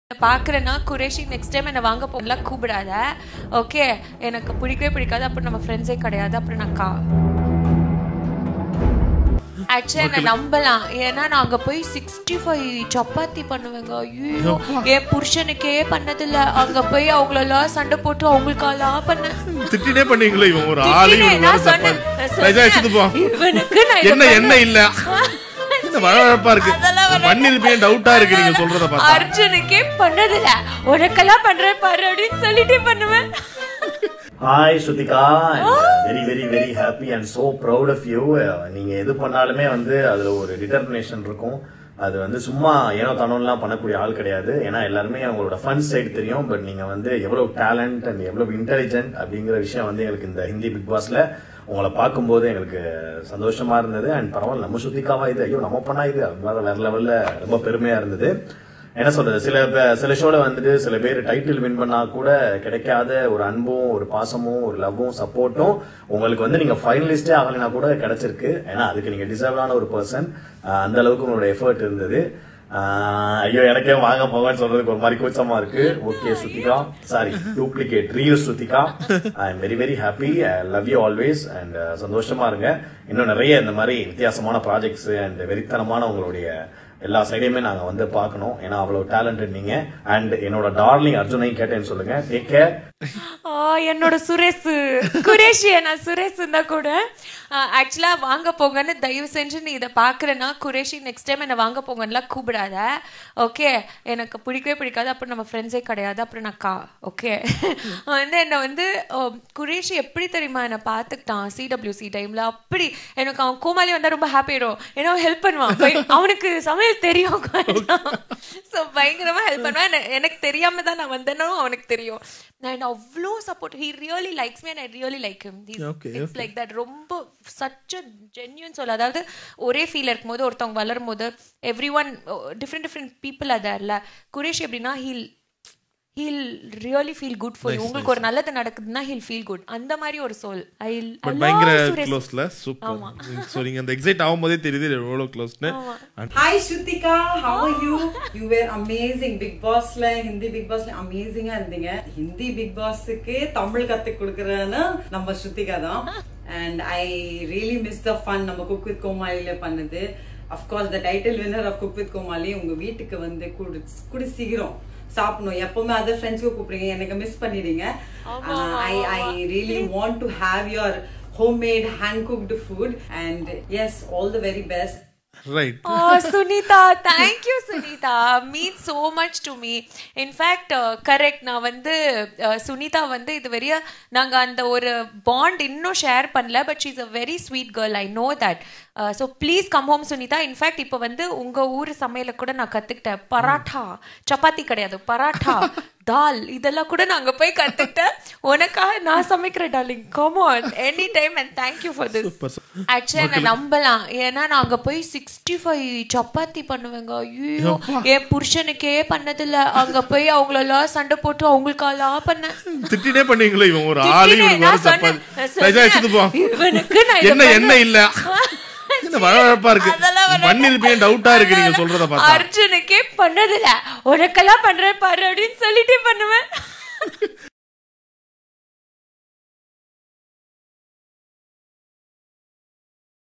பாக்குறேன்னா Qureshi next time என்ன வாங்க போகலாம் கூப்பிடாத. ஓகே, எனக்கு பிடிக்கவே பிடிக்காது. அப்புறம் நம்ம ஃப்ரெண்ட்ஸே கிடையாது. அப்புறம் நான் ஆக்சுவலா என்ன நம்பலாம். ஏன்னா நான் அங்க போய் 65 சப்பாத்தி பண்ணுவேங்க. ஐயோ, என் புருஷனுக்கே பண்ணதில்ல. அங்க போய் அவங்களெல்லாம் சண்டை போட்டு அவங்களுக்கெல்லாம் பண்ண திட்டினே பண்ணீங்களா? இவன் ஒரு ஆளு. இவனுக்கு என்ன இல்ல வழவழப்பா இருக்கு. பண்ணிருப்பேன் டவுட்டா இருக்கு நீங்க சொல்றத பார்த்தா. அர்ஜுனுக்கே பண்ணதில்ல, உனக்கெல்லாம் பண்றேன் பாரு அப்படின்னு சொல்லிட்டே பண்ணுவேன். Hi Shrutika, very very very happy and so proud of you. நீங்க எது பண்ணாலுமே அதுல ஒரு டிட்டர்மினேஷன் இருக்கும். அது சும்மா ஏனோ தானோலாம் பண்ணக்கூடிய ஆள் கிடையாது. ஏன்னா எல்லாருமே அவங்களோட ஃபன் சைடு தெரியும். பட் நீங்க எவ்வளவு டேலண்ட் அண்ட் எவ்வளவு இன்டெலிஜென்ட் அப்படிங்கிற விஷயம் எங்களுக்கு இந்த ஹிந்தி பிக் பாஸ்ல உங்களை பார்க்கும்போது எங்களுக்கு சந்தோஷமா இருந்தது. அண்ட் பரவாயில்ல, நம்ம ஸ்ருதிகாவா இது, ஐயோ நம்ம பண்ணா இது, வேற லெவல்ல ரொம்ப பெருமையா இருந்தது. என்ன சொல்றது, சில ஷோல சில பேர் டைட்டில் வின் பண்ணா கூட கிடைக்காத ஒரு அன்பும் ஒரு பாசமும் ஒரு லவ்வும் சப்போர்ட்டும் உங்களுக்கு நீங்க ஃபைனலிஸ்டே ஆகலைன்னா கூட கிடைச்சிருக்கு. ஏன்னா அதுக்கு நீங்க டிசர்வான ஒரு பர்சன். அந்த அளவுக்கு உங்களோட எஃபர்ட் இருந்தது. ஐயோ எனக்கே வாங்க போகன்னு சொல்றதுக்கு ஒரு மாதிரி கூச்சமா இருக்கு. Okay Shruthika, sorry duplicate real Shruthika, I am very very happy. Love you always. And சந்தோஷமா இருங்க. இன்னும் நிறைய இந்த மாதிரி வித்தியாசமான ப்ராஜெக்ட்ஸ் அண்ட் வெறித்தனமான உங்களுடைய எல்லா சைடையுமே நாங்க பார்க்கணும். ஏன்னா அவ்வளவு டேலண்டட் நீங்க. அண்ட் என்னோட டார்லிங் அர்ஜுனையும் கேட்டேன்னு சொல்லுங்க. Take care. என்னோட குரேஷி நான் சுரேஷ் இருந்தா கூட ஆக்சுவலா வாங்க போங்கன்னு தயவு செஞ்சு நீ இதை பாக்குறேன்னா குரேஷி நெக்ஸ்ட் டைம் என்ன வாங்க போங்கன்னுலாம் கூப்பிடாத. ஓகே, எனக்கு பிடிக்கவே பிடிக்காது. அப்புறம் நம்ம ஃப்ரெண்ட்ஸே கிடையாது. அப்புறம் நான் ஓகே என்ன குரேஷி எப்படி தெரியுமா என்ன பாத்துக்கிட்டான் CWC டைம்ல. அப்படி எனக்கு அவன் கோமாளி வந்தா ரொம்ப ஹாப்பி ஆயிடும். ஏன்னா ஹெல்ப் பண்ணுவான். அவனுக்கு சமையல் தெரியும். ஸோ பயங்கரமா ஹெல்ப் பண்ணுவான். எனக்கு தெரியாம தான் நான் வந்தேனோ அவனுக்கு தெரியும். நான் அவ்வளோ support. He really likes me and I really like him. It's like that. ரொம்ப such a genuine soul. அதாவது ஒரே ஃபீல் இருக்கும்போது ஒருத்தவங்க வளரும் போது everyone different people are there. Quraysh எப்படின்னா he'll really feel good for you. உங்களுக்கு ஒரு நல்லது நடக்குதுன்னா he'll feel good. அந்த மாதிரி ஒரு soul. பயங்கர க்ளோஸ்ல சூப்பர். சோ நீங்க அந்த எக்ஸைட் ஆகும்போதே தெரியுது எவ்வளவு க்ளோஸ்னு. Hi Shrutika, how are you? You were amazing. Big Boss ல ஹிந்தி பிக் பாஸ்ல அமேசிங்கா இருந்தீங்க. ஹிந்தி பிக் பாஸ்க்கு தமிழ் கத்து கொடுக்கறதுனா நம்ம ஸ்ருதிகா தான். And I really miss the fun நம்ம குக் வித் கோமாளில பண்ணது. Of course the title winner of Cook with Komali உங்க வீட்டுக்கு குடி சீக்கிரம் சாப்பிடணும். எப்பவுமே அதர் ஃப்ரெண்ட்ஸ்க்கு கூப்பிடுங்க, எனக்கு மிஸ் பண்ணிடுங்க. I really want to have your homemade hand cooked food and yes, all the very best. Right. Oh Sunita, thank you Sunita, means so much to me. In fact correct, நான் Sunita இது வெறியா நாங்க அந்த ஒரு bond இன்னும் share பண்ணல. but she's a very sweet girl, I know that. So please come home Sunita. In fact இப்போ உங்க ஊர் சமையல கூட நான் கத்துக்கிட்டேன். பராட்டா, சப்பாத்தி கிடையாது, பராட்டா, தால், இதெல்லாம் கூட நான் அங்க போய் கத்துக்கிட்டேன். உனக்காக நான் சமைக்கிறேன் darling. come on anytime and thank you for this. Actually நான் நம்பலாம். ஏன்னா நான் அங்க போய் 65 சப்பாத்தி பண்ணுவேங்க. ஐயோ, என் புருஷனுக்கே பண்ணதில்ல. அங்க போய் அவங்களெல்லாம் சண்டை போட்டு அவங்களுக்கெல்லாம் பண்ண திட்டினே பண்ணீங்களா? இவன் ஒரு ஆளு. இவனுக்கு என்ன இல்ல வழவழப்பா இருக்கு. பண்ணிருப்பேன் டவுட்டா இருக்கு நீங்க சொல்றத பார்த்தா. அர்ஜுனுக்கே பண்ணதில்ல, உனக்கெல்லாம் பண்றேன் பாரு அப்படின்னு சொல்லிட்டே பண்ணுவேன்.